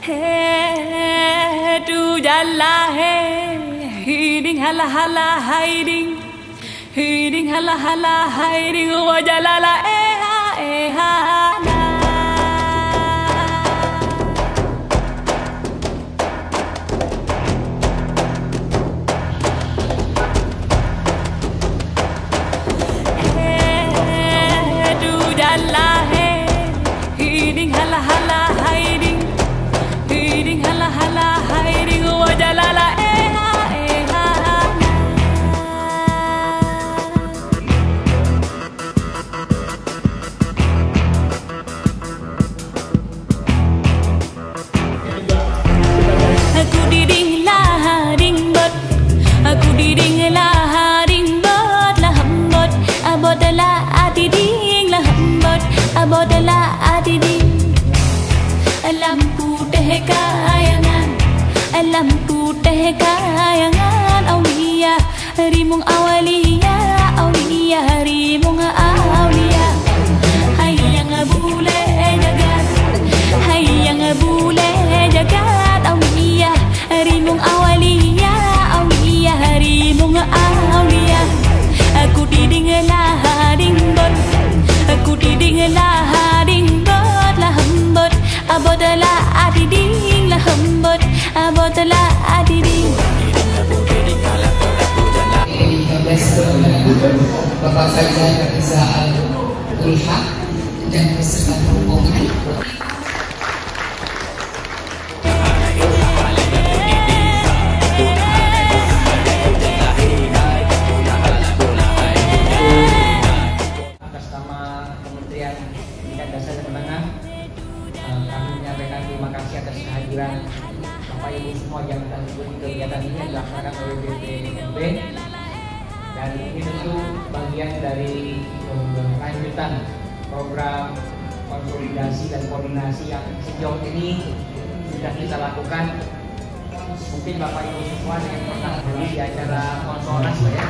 Hey, tu jalla hey, hiding hala hala hiding, hiding hala hala hiding, wa jalala ha na. Hey, tu jalla hey, hiding hala hala hiding. Hiding hala hala hiding wa jalala na. Aku diding lah ding bot, aku diding lah ding bot lah hambot, abot lah adiding lah hambot, abot lah adiding. Lampu teh kayangan, lampu teh kayangan, aulia rimung awalia, aulia rimung aulia. Hayang bule jagat, hayang bule jagat, aulia rimung awalia, aulia rimung aulia. Aku diding lah dingbot, aku diding lah dingbot lah hambot, abot lah adiding lah hambot, abot lah adiding. Bapak Faizal Reza Al-Ulhaq dan beserta rombongan. Atas nama Kementerian Pendidikan Dasar dan Menengah, kami menyampaikan terima kasih atas kehadiran Bapak Ibu semua yang telah mengikuti kegiatan ini yang dilaksanakan oleh BPNB, dan ini tentu bagian dari lanjutan program konsolidasi dan koordinasi yang sejauh ini sudah kita lakukan. Mungkin Bapak Ibu semua yang pernah beli di acara konsolidasi ya.